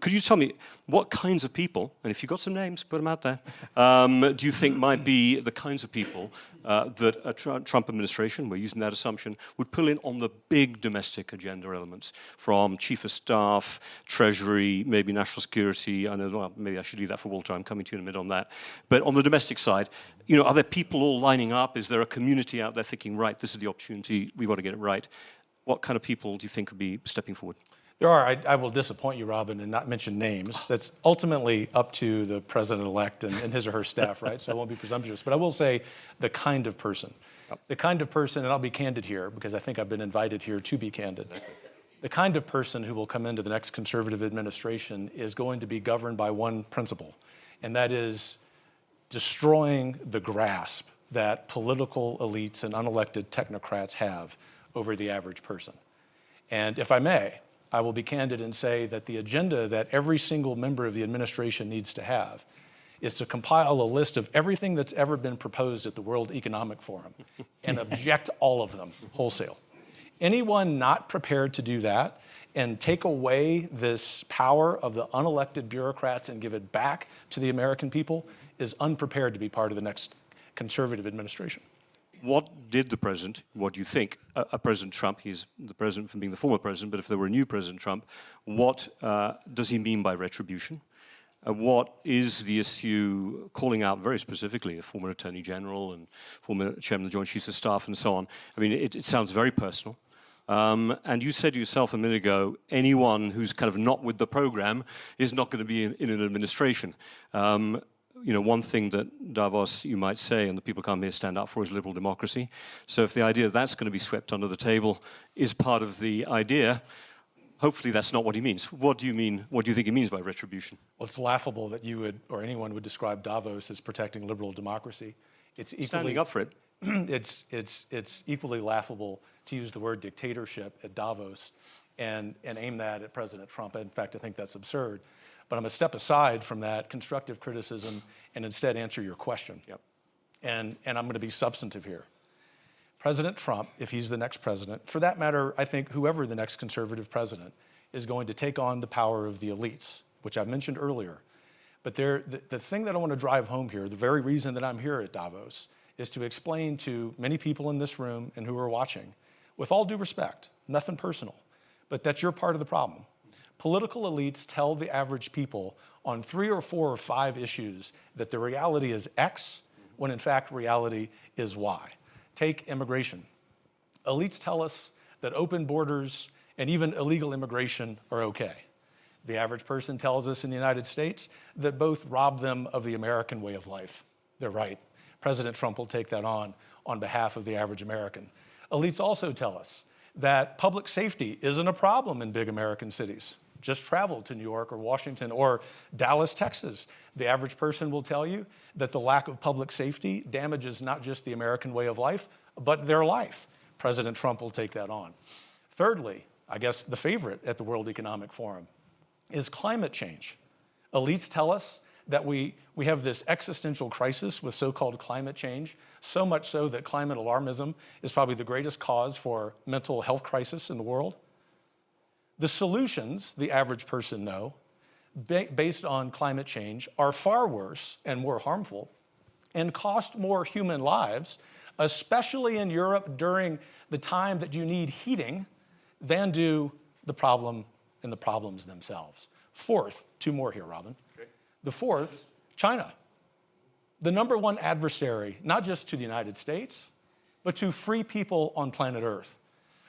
Could you tell me what kinds of people, and if you've got some names, put them out there, do you think might be the kinds of people that a Trump administration, we're using that assumption, would pull in on the big domestic agenda elements, from chief of staff, treasury, maybe national security? I know, well, maybe I should leave that for Walter. I'm coming to you in a minute on that. But on the domestic side, you know, are there people all lining up? Is there a community out there thinking, right, this is the opportunity, we've got to get it right? What kind of people do you think would be stepping forward? There are. I will disappoint you, Robin, and not mention names. That's ultimately up to the president-elect and his or her staff, right? So I won't be presumptuous. But I will say the kind of person. Yep. The kind of person, and I'll be candid here because I think I've been invited here to be candid. Exactly. The kind of person who will come into the next conservative administration is going to be governed by one principle, and that is destroying the grasp that political elites and unelected technocrats have over the average person. And if I may, I will be candid and say that the agenda that every single member of the administration needs to have is to compile a list of everything that's ever been proposed at the World Economic Forum and object all of them wholesale. Anyone not prepared to do that and take away this power of the unelected bureaucrats and give it back to the American people is unprepared to be part of the next conservative administration. What did the president, what do you think, President Trump, he's the president from being the former president, but if there were a new President Trump, what does he mean by retribution? What is the issue, calling out very specifically a former Attorney General and former Chairman of the Joint Chiefs of Staff and so on? I mean, it sounds very personal. And you said yourself a minute ago, anyone who's kind of not with the program is not going to be in an administration. You know, one thing that Davos, you might say, and the people come here stand up for, is liberal democracy. So if the idea that's going to be swept under the table is part of the idea, hopefully that's not what he means. What do you mean? What do you think he means by retribution? Well, it's laughable that you would, or anyone would describe Davos as protecting liberal democracy. It's equally, standing up for it. It's equally laughable to use the word dictatorship at Davos and aim that at President Trump. In fact, I think that's absurd. But I'm going to step aside from that constructive criticism and instead answer your question. Yep. And I'm going to be substantive here. President Trump, if he's the next president, for that matter, I think whoever the next conservative president is going to take on the power of the elites, which I mentioned earlier. But the thing that I want to drive home here, the very reason that I'm here at Davos, is to explain to many people in this room and who are watching, with all due respect, nothing personal, but that you're part of the problem. Political elites tell the average people on 3 or 4 or 5 issues that the reality is X, when in fact reality is Y. Take immigration. Elites tell us that open borders and even illegal immigration are okay. The average person tells us in the United States that both rob them of the American way of life. They're right. President Trump will take that on behalf of the average American. Elites also tell us that public safety isn't a problem in big American cities. Just travel to New York or Washington or Dallas, Texas. The average person will tell you that the lack of public safety damages not just the American way of life, but their life. President Trump will take that on. Thirdly, I guess the favorite at the World Economic Forum is climate change. Elites tell us that we have this existential crisis with so-called climate change, so much so that climate alarmism is probably the greatest cause for mental health crisis in the world. The solutions, the average person know, based on climate change are far worse and more harmful and cost more human lives, especially in Europe during the time that you need heating, than do the problem and the problems themselves. Fourth, 2 more here, Robin. Okay. The fourth, China. The #1 adversary, not just to the United States, but to free people on planet Earth.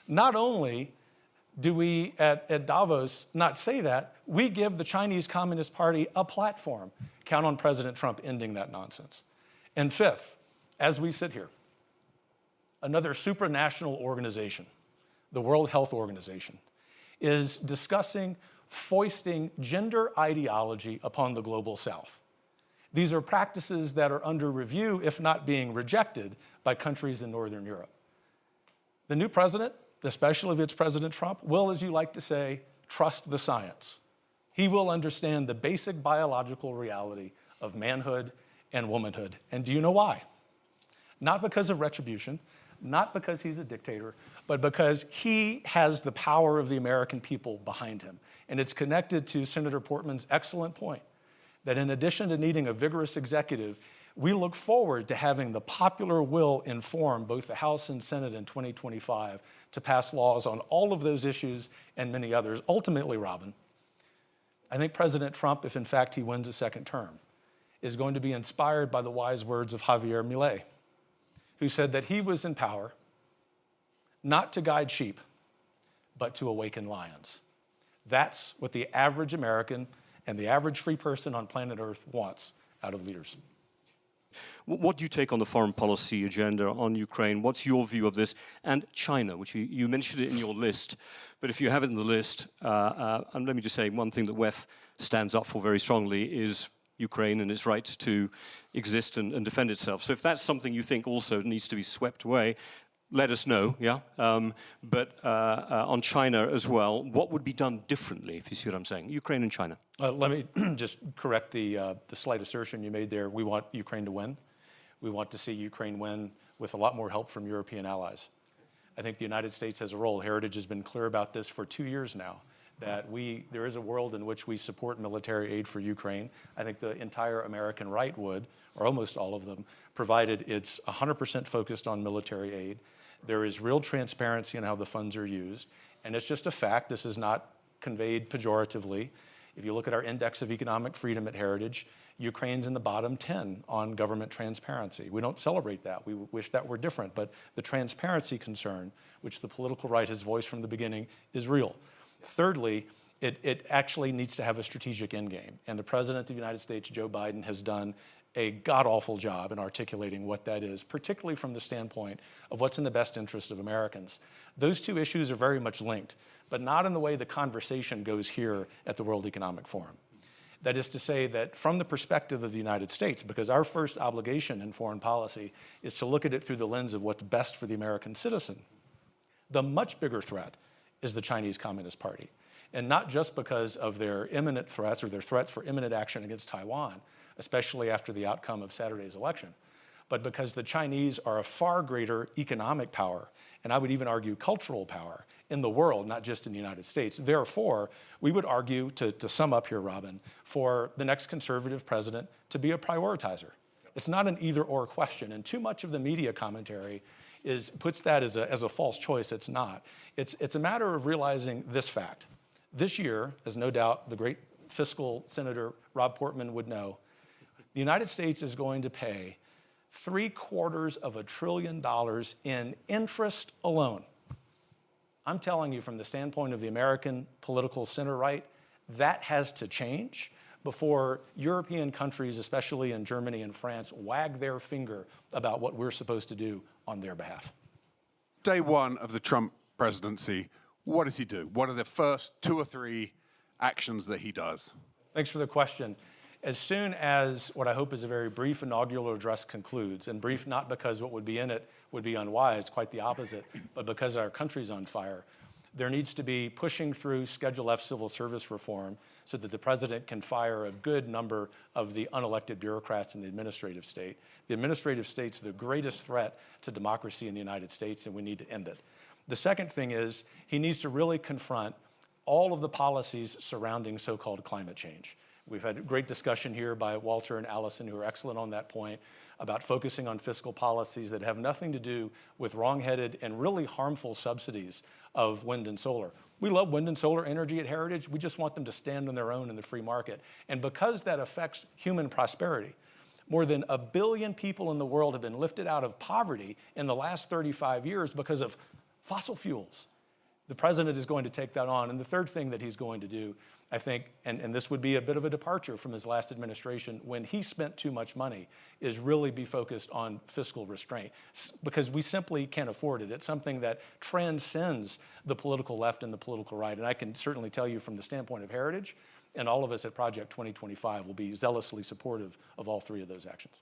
Not only do we at Davos not say that, we give the Chinese Communist Party a platform. Count on President Trump ending that nonsense. And fifth, as we sit here, another supranational organization, the World Health Organization, is discussing foisting gender ideology upon the global South. These are practices that are under review, if not being rejected, by countries in Northern Europe. The new president, especially if it's President Trump, will, as you like to say, trust the science. He will understand the basic biological reality of manhood and womanhood. And do you know why? Not because of retribution, not because he's a dictator, but because he has the power of the American people behind him. And it's connected to Senator Portman's excellent point that in addition to needing a vigorous executive, we look forward to having the popular will inform both the House and Senate in 2025 to pass laws on all of those issues and many others. Ultimately, Robin, I think President Trump, if in fact he wins a second term, is going to be inspired by the wise words of Javier Milei, who said that he was in power not to guide sheep, but to awaken lions. That's what the average American and the average free person on planet Earth wants out of leaders. What do you take on the foreign policy agenda on Ukraine? What's your view of this? And China, which you mentioned it in your list, but if you have it in the list, and let me just say one thing that WEF stands up for very strongly is Ukraine and its right to exist and defend itself. So if that's something you think also needs to be swept away, let us know, yeah? But on China as well, what would be done differently, if you see what I'm saying? Ukraine and China. Let me just correct the slight assertion you made there. We want Ukraine to win. We want to see Ukraine win with a lot more help from European allies. I think the United States has a role. Heritage has been clear about this for 2 years now, that there is a world in which we support military aid for Ukraine. I think the entire American right would, or almost all of them, provided it's 100% focused on military aid. There is real transparency in how the funds are used, and it's just a fact. This is not conveyed pejoratively. If you look at our index of economic freedom at Heritage, Ukraine's in the bottom 10 on government transparency. We don't celebrate that. We wish that were different, but the transparency concern, which the political right has voiced from the beginning, is real. Thirdly, it actually needs to have a strategic endgame, and the President of the United States, Joe Biden, has done a god-awful job in articulating what that is, particularly from the standpoint of what's in the best interest of Americans. Those two issues are very much linked, but not in the way the conversation goes here at the World Economic Forum. That is to say that from the perspective of the United States, because our first obligation in foreign policy is to look at it through the lens of what's best for the American citizen, the much bigger threat is the Chinese Communist Party. And not just because of their imminent threats or their threats for imminent action against Taiwan, especially after the outcome of Saturday's election, but because the Chinese are a far greater economic power, and I would even argue cultural power, in the world, not just in the United States. Therefore, we would argue, to sum up here, Robin, for the next conservative president to be a prioritizer. It's not an either-or question, and too much of the media commentary puts that as a false choice. It's not. It's a matter of realizing this fact. This year, as no doubt the great fiscal Senator Rob Portman would know, the United States is going to pay $750 billion in interest alone. I'm telling you, from the standpoint of the American political center right, that has to change before European countries, especially in Germany and France, wag their finger about what we're supposed to do on their behalf. Day one of the Trump presidency, what does he do? What are the first 2 or 3 actions that he does? Thanks for the question. As soon as what I hope is a very brief inaugural address concludes, and brief not because what would be in it would be unwise, quite the opposite, but because our country's on fire, there needs to be pushing through Schedule F civil service reform so that the president can fire a good number of the unelected bureaucrats in the administrative state. The administrative state's the greatest threat to democracy in the United States, and we need to end it. The second thing is he needs to really confront all of the policies surrounding so-called climate change. We've had a great discussion here by Walter and Allison, who are excellent on that point, about focusing on fiscal policies that have nothing to do with wrong-headed and really harmful subsidies of wind and solar. We love wind and solar energy at Heritage. We just want them to stand on their own in the free market. And because that affects human prosperity, more than 1 billion people in the world have been lifted out of poverty in the last 35 years because of fossil fuels. The president is going to take that on. And the third thing that he's going to do, I think, and this would be a bit of a departure from his last administration when he spent too much money, is really be focused on fiscal restraint, because we simply can't afford it. It's something that transcends the political left and the political right. And I can certainly tell you from the standpoint of Heritage, and all of us at Project 2025 will be zealously supportive of all 3 of those actions.